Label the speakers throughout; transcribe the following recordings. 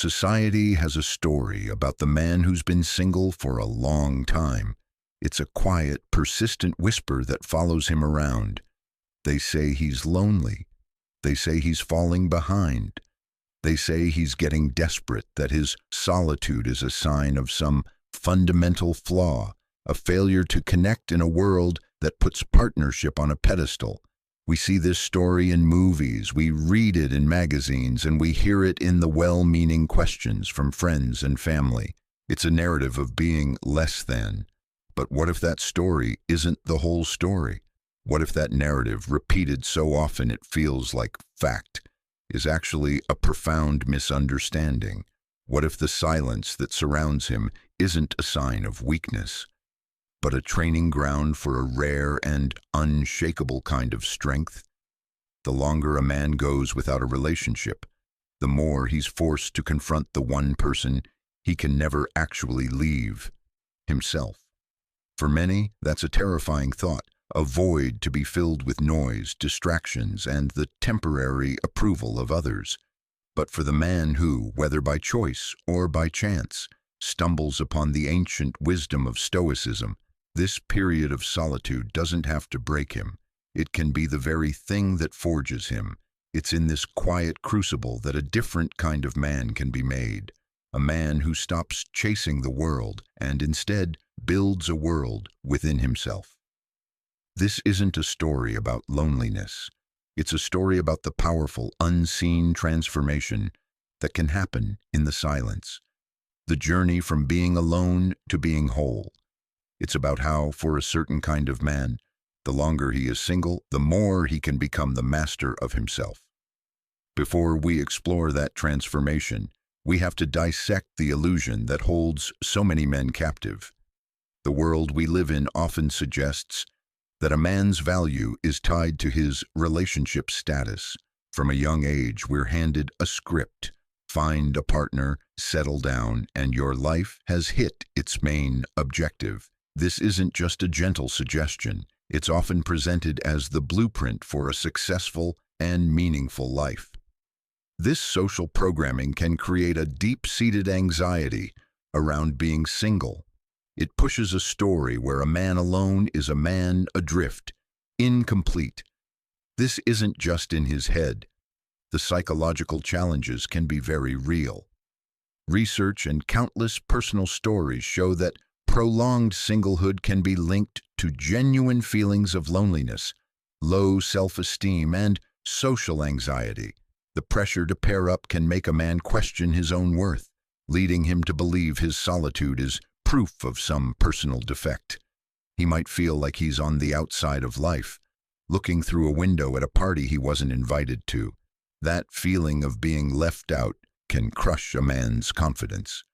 Speaker 1: Society has a story about the man who's been single for a long time. It's a quiet, persistent whisper that follows him around. They say he's lonely. They say he's falling behind. They say he's getting desperate, that his solitude is a sign of some fundamental flaw, a failure to connect in a world that puts partnership on a pedestal. We see this story in movies, we read it in magazines, and we hear it in the well-meaning questions from friends and family. It's a narrative of being less than. But what if that story isn't the whole story? What if that narrative, repeated so often it feels like fact, is actually a profound misunderstanding? What if the silence that surrounds him isn't a sign of weakness, but a training ground for a rare and unshakable kind of strength? The longer a man goes without a relationship, the more he's forced to confront the one person he can never actually leave: himself. For many, that's a terrifying thought, a void to be filled with noise, distractions, and the temporary approval of others. But for the man who, whether by choice or by chance, stumbles upon the ancient wisdom of Stoicism, this period of solitude doesn't have to break him. It can be the very thing that forges him. It's in this quiet crucible that a different kind of man can be made, a man who stops chasing the world and instead builds a world within himself. This isn't a story about loneliness. It's a story about the powerful, unseen transformation that can happen in the silence. The journey from being alone to being whole. It's about how, for a certain kind of man, the longer he is single, the more he can become the master of himself. Before we explore that transformation, we have to dissect the illusion that holds so many men captive. The world we live in often suggests that a man's value is tied to his relationship status. From a young age, we're handed a script: find a partner, settle down, and your life has hit its main objective. This isn't just a gentle suggestion. It's often presented as the blueprint for a successful and meaningful life. This social programming can create a deep-seated anxiety around being single. It pushes a story where a man alone is a man adrift, incomplete. This isn't just in his head. The psychological challenges can be very real. Research and countless personal stories show that prolonged singlehood can be linked to genuine feelings of loneliness, low self-esteem, and social anxiety. The pressure to pair up can make a man question his own worth, leading him to believe his solitude is proof of some personal defect. He might feel like he's on the outside of life, looking through a window at a party he wasn't invited to. That feeling of being left out can crush a man's confidence.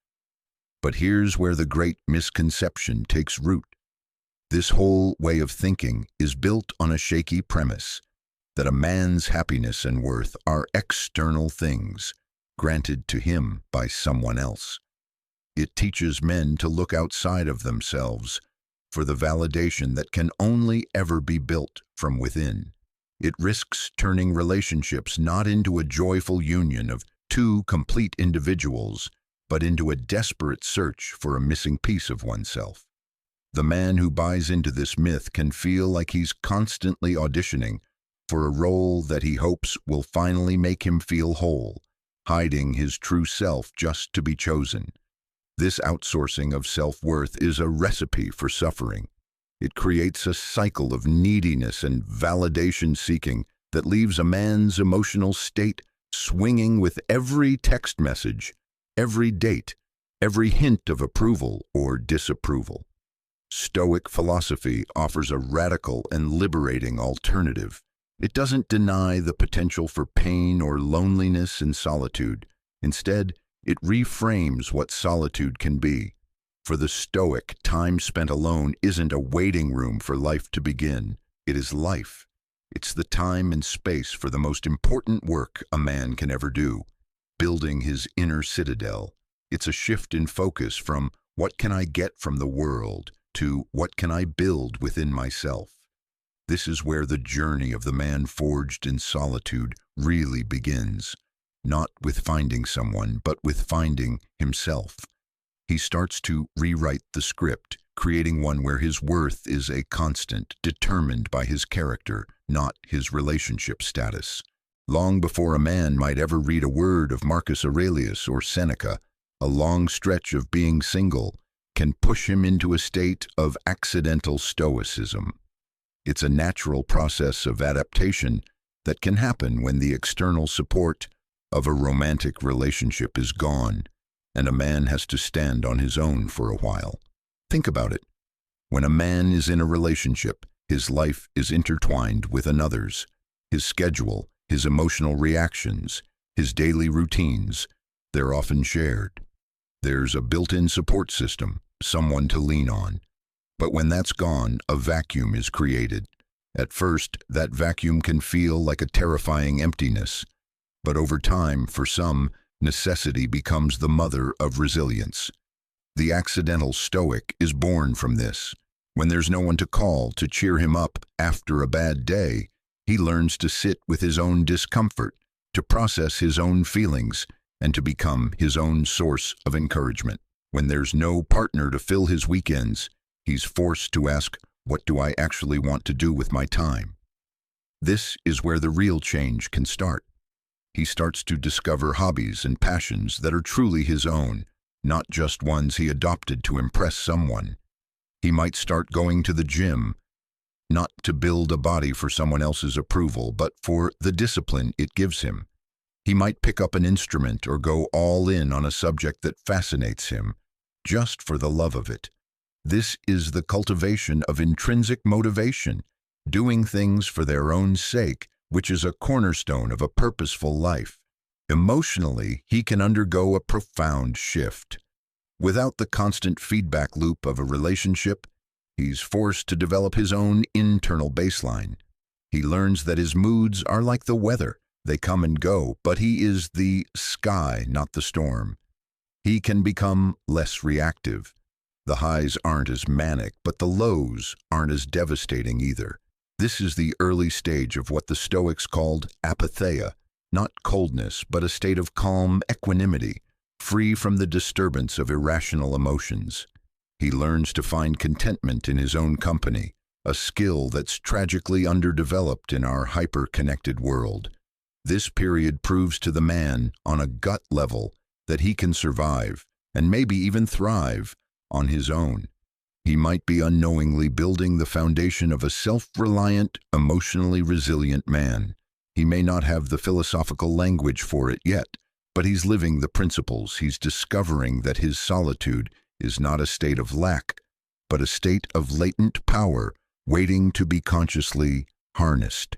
Speaker 1: But here's where the great misconception takes root. This whole way of thinking is built on a shaky premise: that a man's happiness and worth are external things, granted to him by someone else. It teaches men to look outside of themselves for the validation that can only ever be built from within. It risks turning relationships not into a joyful union of two complete individuals, but into a desperate search for a missing piece of oneself. The man who buys into this myth can feel like he's constantly auditioning for a role that he hopes will finally make him feel whole, hiding his true self just to be chosen. This outsourcing of self-worth is a recipe for suffering. It creates a cycle of neediness and validation-seeking that leaves a man's emotional state swinging with every text message, every date, every hint of approval or disapproval. Stoic philosophy offers a radical and liberating alternative. It doesn't deny the potential for pain or loneliness in solitude. Instead, it reframes what solitude can be. For the Stoic, time spent alone isn't a waiting room for life to begin. It is life. It's the time and space for the most important work a man can ever do: building his inner citadel. It's a shift in focus from "what can I get from the world" to "what can I build within myself." This is where the journey of the man forged in solitude really begins. not with finding someone, but with finding himself. He starts to rewrite the script, creating one where his worth is a constant, determined by his character, not his relationship status. Long before a man might ever read a word of Marcus Aurelius or Seneca, a long stretch of being single can push him into a state of accidental stoicism. It's a natural process of adaptation that can happen when the external support of a romantic relationship is gone and a man has to stand on his own for a while. Think about it. When a man is in a relationship, his life is intertwined with another's. His schedule, his emotional reactions, his daily routines, they're often shared. There's a built-in support system, someone to lean on. But when that's gone, a vacuum is created. At first, that vacuum can feel like a terrifying emptiness. But over time, for some, necessity becomes the mother of resilience. The accidental stoic is born from this. When there's no one to call to cheer him up after a bad day, he learns to sit with his own discomfort, to process his own feelings, and to become his own source of encouragement. When there's no partner to fill his weekends, he's forced to ask, what do I actually want to do with my time? This is where the real change can start. He starts to discover hobbies and passions that are truly his own, not just ones he adopted to impress someone. He might start going to the gym, not to build a body for someone else's approval, but for the discipline it gives him. He might pick up an instrument or go all in on a subject that fascinates him, just for the love of it. This is the cultivation of intrinsic motivation, doing things for their own sake, which is a cornerstone of a purposeful life. Emotionally, he can undergo a profound shift. Without the constant feedback loop of a relationship, he's forced to develop his own internal baseline. He learns that his moods are like the weather. They come and go, but he is the sky, not the storm. He can become less reactive. The highs aren't as manic, but the lows aren't as devastating either. This is the early stage of what the Stoics called apatheia, not coldness, but a state of calm equanimity, free from the disturbance of irrational emotions. He learns to find contentment in his own company, a skill that's tragically underdeveloped in our hyper-connected world. This period proves to the man, on a gut level, that he can survive, and maybe even thrive, on his own. He might be unknowingly building the foundation of a self-reliant, emotionally resilient man. He may not have the philosophical language for it yet, but he's living the principles. He's discovering that his solitude is not a state of lack, but a state of latent power waiting to be consciously harnessed.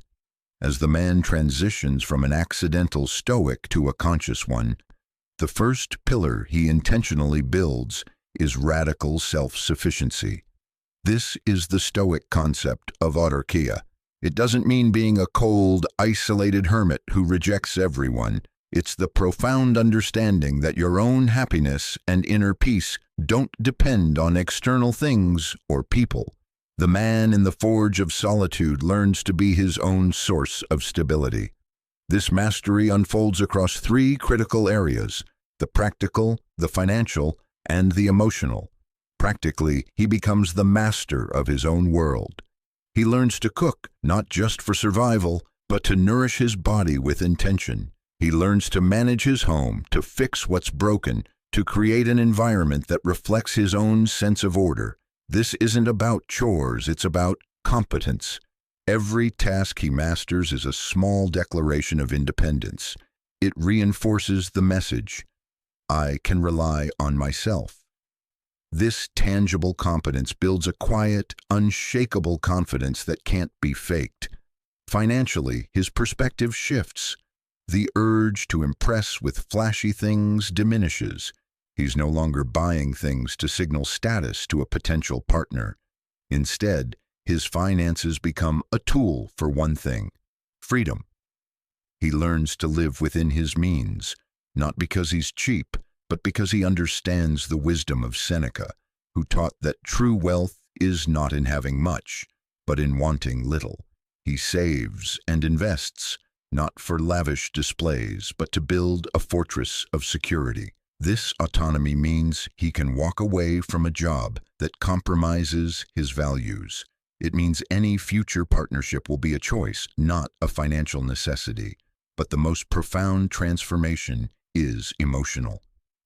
Speaker 1: As the man transitions from an accidental stoic to a conscious one, the first pillar he intentionally builds is radical self-sufficiency. This is the Stoic concept of autarkia. It doesn't mean being a cold, isolated hermit who rejects everyone. It's the profound understanding that your own happiness and inner peace don't depend on external things or people. The man in the forge of solitude learns to be his own source of stability. This mastery unfolds across three critical areas: the practical, the financial, and the emotional. Practically, he becomes the master of his own world. He learns to cook, not just for survival, but to nourish his body with intention. He learns to manage his home, to fix what's broken, to create an environment that reflects his own sense of order. This isn't about chores, it's about competence. Every task he masters is a small declaration of independence. It reinforces the message, I can rely on myself. This tangible competence builds a quiet, unshakable confidence that can't be faked. Financially, his perspective shifts. The urge to impress with flashy things diminishes. He's no longer buying things to signal status to a potential partner. Instead, his finances become a tool for one thing: freedom. He learns to live within his means, not because he's cheap, but because he understands the wisdom of Seneca, who taught that true wealth is not in having much, but in wanting little. He saves and invests, not for lavish displays, but to build a fortress of security. This autonomy means he can walk away from a job that compromises his values. It means any future partnership will be a choice, not a financial necessity. But the most profound transformation is emotional.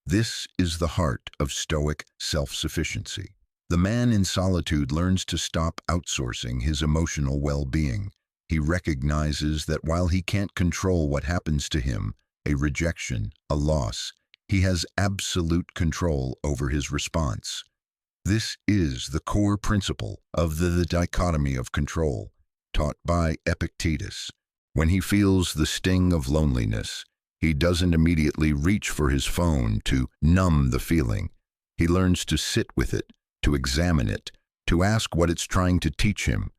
Speaker 1: This is the heart of stoic self-sufficiency. The man in solitude learns to stop outsourcing his emotional well-being. He recognizes that while he can't control what happens to him, a rejection, a loss, he has absolute control over his response. This is the core principle of the dichotomy of control, taught by Epictetus. When he feels the sting of loneliness, he doesn't immediately reach for his phone to numb the feeling. He learns to sit with it, to examine it, to ask what it's trying to teach him.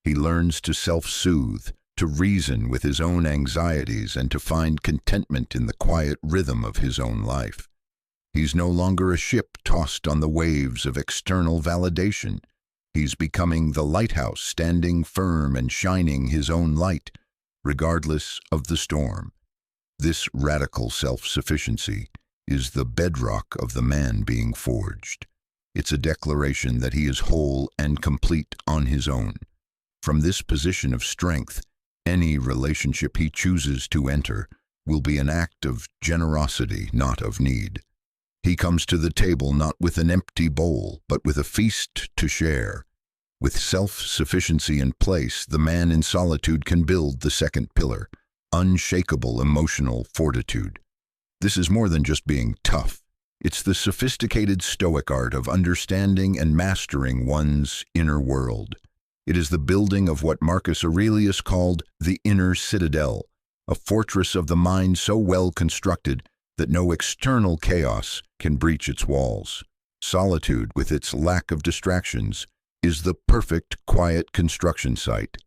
Speaker 1: He learns to self-soothe, to reason with his own anxieties, and to find contentment in the quiet rhythm of his own life. He's no longer a ship tossed on the waves of external validation. He's becoming the lighthouse, standing firm and shining his own light, regardless of the storm. This radical self-sufficiency is the bedrock of the man being forged. It's a declaration that he is whole and complete on his own. From this position of strength, any relationship he chooses to enter will be an act of generosity, not of need. He comes to the table not with an empty bowl, but with a feast to share. With self-sufficiency in place, the man in solitude can build the second pillar, unshakable emotional fortitude. This is more than just being tough. It's the sophisticated stoic art of understanding and mastering one's inner world. It is the building of what Marcus Aurelius called the inner citadel, a fortress of the mind so well constructed that no external chaos can breach its walls. Solitude, with its lack of distractions, is the perfect quiet construction site.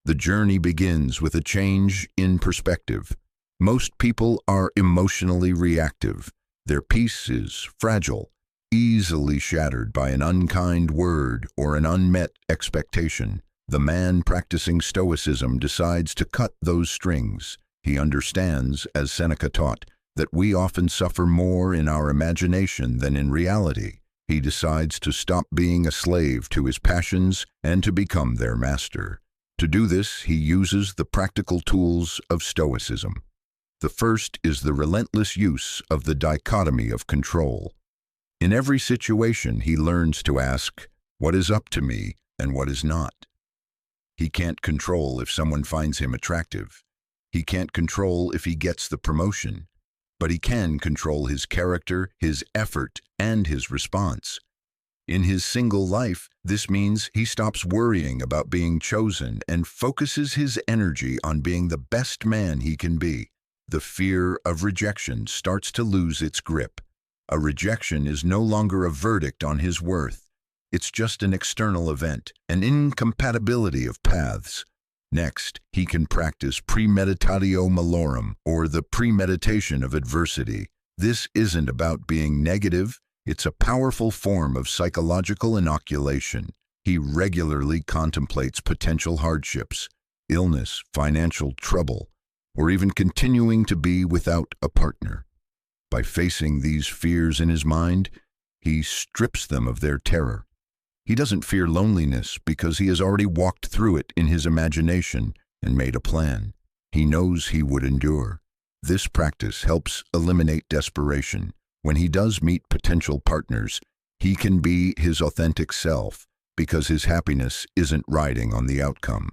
Speaker 1: The journey begins with a change in perspective. Most people are emotionally reactive. Their peace is fragile, easily shattered by an unkind word or an unmet expectation. The man practicing stoicism decides to cut those strings. He understands, as Seneca taught, that we often suffer more in our imagination than in reality. He decides to stop being a slave to his passions and to become their master. To do this, he uses the practical tools of stoicism. The first is the relentless use of the dichotomy of control. In every situation, he learns to ask, what is up to me and what is not? He can't control if someone finds him attractive. He can't control if he gets the promotion. But he can control his character, his effort, and his response. In his single life, this means he stops worrying about being chosen and focuses his energy on being the best man he can be. The fear of rejection starts to lose its grip. A rejection is no longer a verdict on his worth. It's just an external event, an incompatibility of paths. Next, he can practice premeditatio malorum, or the premeditation of adversity. This isn't about being negative. It's a powerful form of psychological inoculation. He regularly contemplates potential hardships, illness, financial trouble, or even continuing to be without a partner. By facing these fears in his mind, he strips them of their terror. He doesn't fear loneliness because he has already walked through it in his imagination and made a plan. He knows he would endure. This practice helps eliminate desperation. When he does meet potential partners, he can be his authentic self because his happiness isn't riding on the outcome.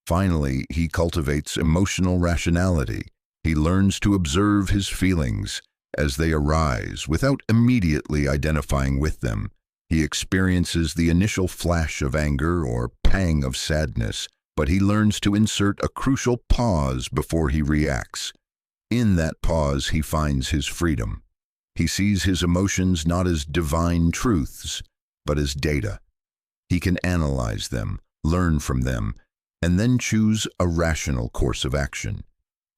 Speaker 1: Finally, he cultivates emotional rationality. He learns to observe his feelings as they arise without immediately identifying with them. He experiences the initial flash of anger or pang of sadness, but he learns to insert a crucial pause before he reacts. In that pause, he finds his freedom. He sees his emotions not as divine truths, but as data. He can analyze them, learn from them, and then choose a rational course of action.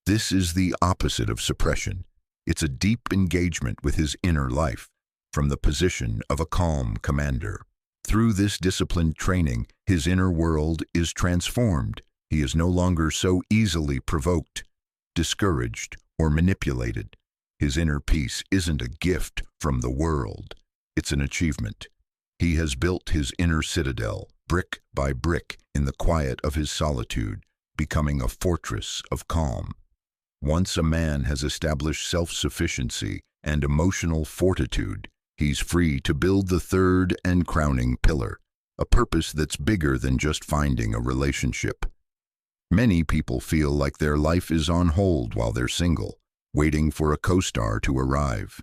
Speaker 1: This is the opposite of suppression. It's a deep engagement with his inner life, from the position of a calm commander. Through this disciplined training, his inner world is transformed. He is no longer so easily provoked, discouraged, or manipulated. His inner peace isn't a gift from the world, it's an achievement. He has built his inner citadel, brick by brick, in the quiet of his solitude, becoming a fortress of calm. Once a man has established self-sufficiency and emotional fortitude, he's free to build the third and crowning pillar, a purpose that's bigger than just finding a relationship. Many people feel like their life is on hold while they're single, waiting for a co-star to arrive.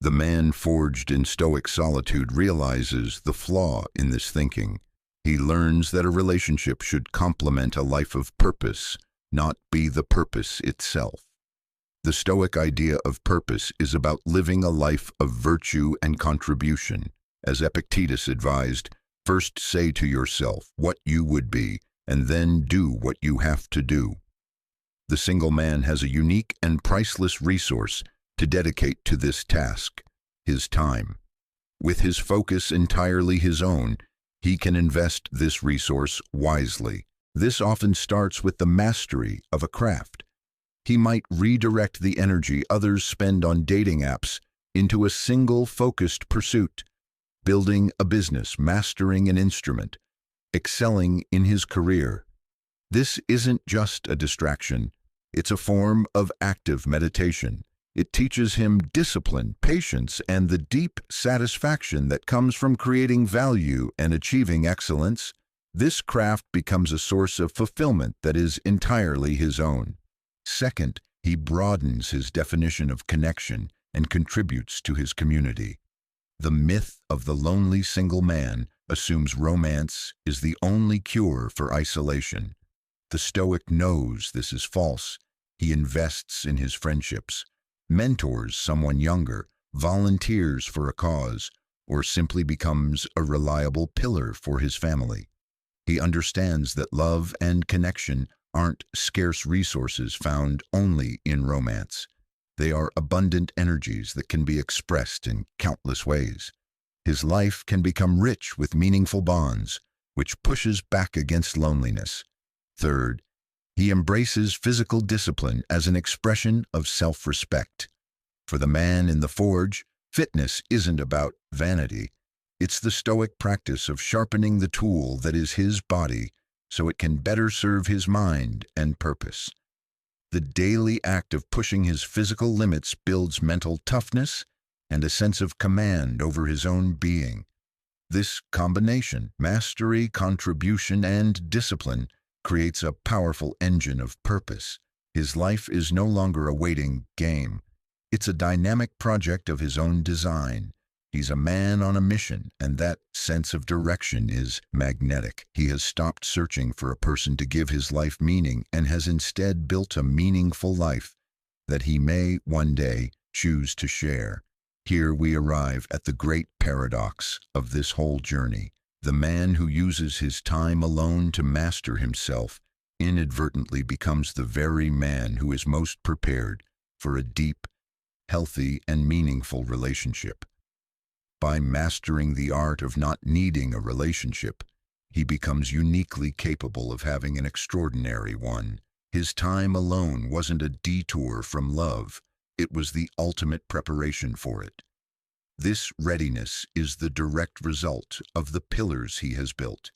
Speaker 1: The man forged in stoic solitude realizes the flaw in this thinking. He learns that a relationship should complement a life of purpose, not be the purpose itself. The Stoic idea of purpose is about living a life of virtue and contribution. As Epictetus advised, first say to yourself what you would be, and then do what you have to do. The single man has a unique and priceless resource to dedicate to this task: his time. With his focus entirely his own, he can invest this resource wisely. This often starts with the mastery of a craft. He might redirect the energy others spend on dating apps into a single focused pursuit: building a business, mastering an instrument, excelling in his career. This isn't just a distraction, it's a form of active meditation. It teaches him discipline, patience, and the deep satisfaction that comes from creating value and achieving excellence. This craft becomes a source of fulfillment that is entirely his own. Second, he broadens his definition of connection and contributes to his community. The myth of the lonely single man assumes romance is the only cure for isolation. The Stoic knows this is false. He invests in his friendships, mentors someone younger, volunteers for a cause, or simply becomes a reliable pillar for his family. He understands that love and connection aren't scarce resources found only in romance. They are abundant energies that can be expressed in countless ways. His life can become rich with meaningful bonds, which pushes back against loneliness. Third, he embraces physical discipline as an expression of self-respect. For the man in the forge, fitness isn't about vanity. It's the Stoic practice of sharpening the tool that is his body so it can better serve his mind and purpose. The daily act of pushing his physical limits builds mental toughness and a sense of command over his own being. This combination, mastery, contribution, and discipline, creates a powerful engine of purpose. His life is no longer a waiting game. It's a dynamic project of his own design. He's a man on a mission, and that sense of direction is magnetic. He has stopped searching for a person to give his life meaning and has instead built a meaningful life that he may one day choose to share. Here we arrive at the great paradox of this whole journey. The man who uses his time alone to master himself inadvertently becomes the very man who is most prepared for a deep, healthy, and meaningful relationship. By mastering the art of not needing a relationship, he becomes uniquely capable of having an extraordinary one. His time alone wasn't a detour from love, it was the ultimate preparation for it. This readiness is the direct result of the pillars he has built.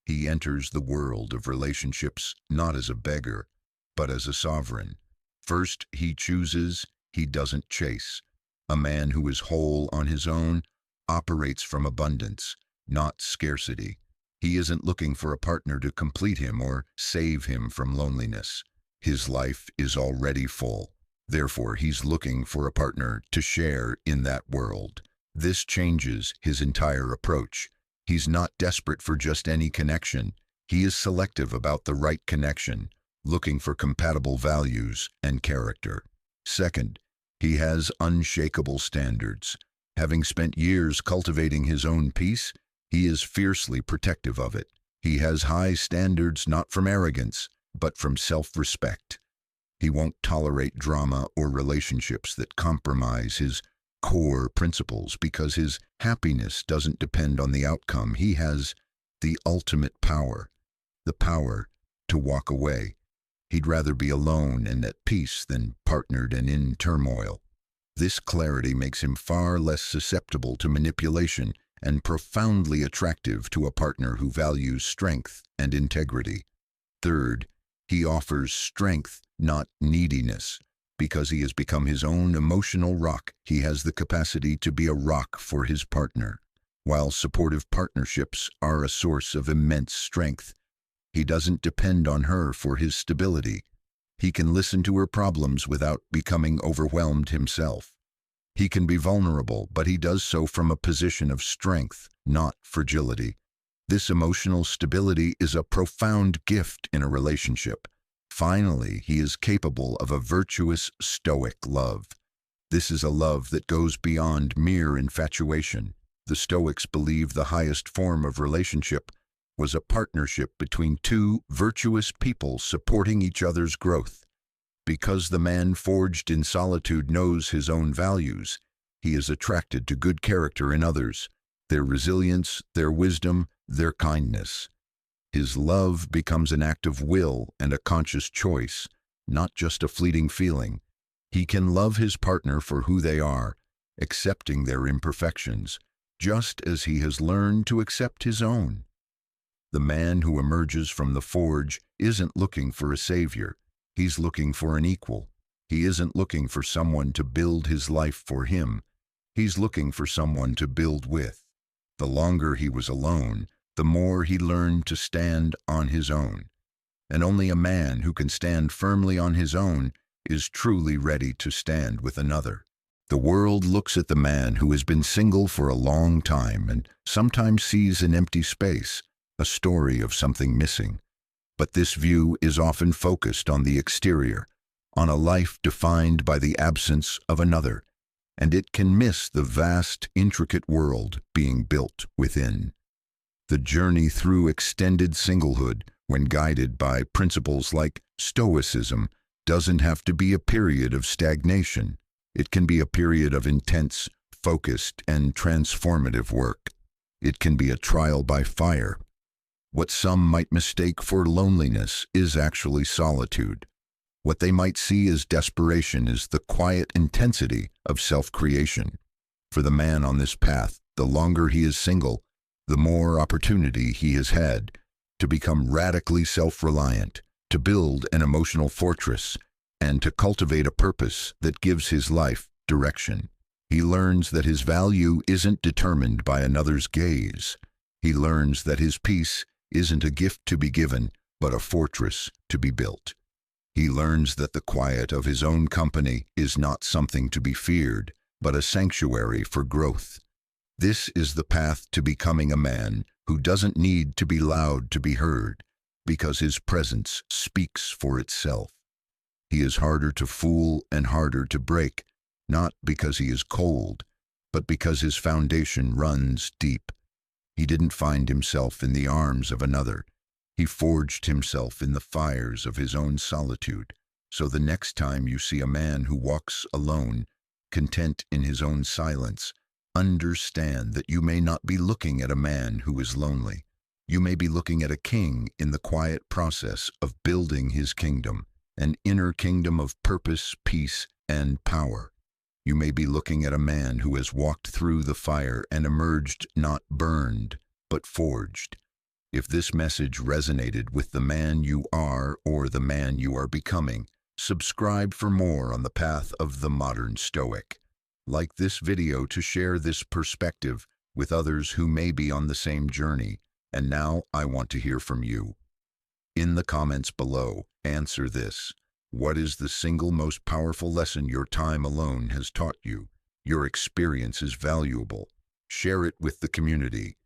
Speaker 1: He enters the world of relationships not as a beggar, but as a sovereign. First, he chooses, he doesn't chase. A man who is whole on his own operates from abundance, not scarcity. He isn't looking for a partner to complete him or save him from loneliness. His life is already full. Therefore, he's looking for a partner to share in that world. This changes his entire approach. He's not desperate for just any connection. He is selective about the right connection, looking for compatible values and character. Second, he has unshakable standards. Having spent years cultivating his own peace, he is fiercely protective of it. He has high standards not from arrogance, but from self-respect. He won't tolerate drama or relationships that compromise his core principles because his happiness doesn't depend on the outcome. He has the ultimate power, the power to walk away. He'd rather be alone and at peace than partnered and in turmoil. This clarity makes him far less susceptible to manipulation and profoundly attractive to a partner who values strength and integrity. Third, he offers strength, not neediness. Because he has become his own emotional rock, he has the capacity to be a rock for his partner. While supportive partnerships are a source of immense strength, he doesn't depend on her for his stability. He can listen to her problems without becoming overwhelmed himself. He can be vulnerable, but he does so from a position of strength, not fragility. This emotional stability is a profound gift in a relationship. Finally, he is capable of a virtuous, stoic love. This is a love that goes beyond mere infatuation. The Stoics believe the highest form of relationship was a partnership between two virtuous people supporting each other's growth. Because the man forged in solitude knows his own values, he is attracted to good character in others, their resilience, their wisdom, their kindness. His love becomes an act of will and a conscious choice, not just a fleeting feeling. He can love his partner for who they are, accepting their imperfections, just as he has learned to accept his own. The man who emerges from the forge isn't looking for a savior. He's looking for an equal. He isn't looking for someone to build his life for him. He's looking for someone to build with. The longer he was alone, the more he learned to stand on his own. And only a man who can stand firmly on his own is truly ready to stand with another. The world looks at the man who has been single for a long time and sometimes sees an empty space, a story of something missing. But this view is often focused on the exterior, on a life defined by the absence of another, and it can miss the vast, intricate world being built within. The journey through extended singlehood, when guided by principles like stoicism, doesn't have to be a period of stagnation. It can be a period of intense, focused, and transformative work. It can be a trial by fire. What some might mistake for loneliness is actually solitude. What they might see as desperation is the quiet intensity of self-creation. For the man on this path, the longer he is single, the more opportunity he has had to become radically self-reliant, to build an emotional fortress, and to cultivate a purpose that gives his life direction. He learns that his value isn't determined by another's gaze. He learns that his peace isn't a gift to be given, but a fortress to be built. He learns that the quiet of his own company is not something to be feared, but a sanctuary for growth. This is the path to becoming a man who doesn't need to be loud to be heard, because his presence speaks for itself. He is harder to fool and harder to break, not because he is cold, but because his foundation runs deep. He didn't find himself in the arms of another. He forged himself in the fires of his own solitude. So the next time you see a man who walks alone, content in his own silence, understand that you may not be looking at a man who is lonely. You may be looking at a king in the quiet process of building his kingdom, an inner kingdom of purpose, peace, and power. You may be looking at a man who has walked through the fire and emerged not burned, but forged. If this message resonated with the man you are or the man you are becoming, subscribe for more on the path of the modern Stoic. Like this video to share this perspective with others who may be on the same journey. And now I want to hear from you. In the comments below, answer this. What is the single most powerful lesson your time alone has taught you? Your experience is valuable. Share it with the community.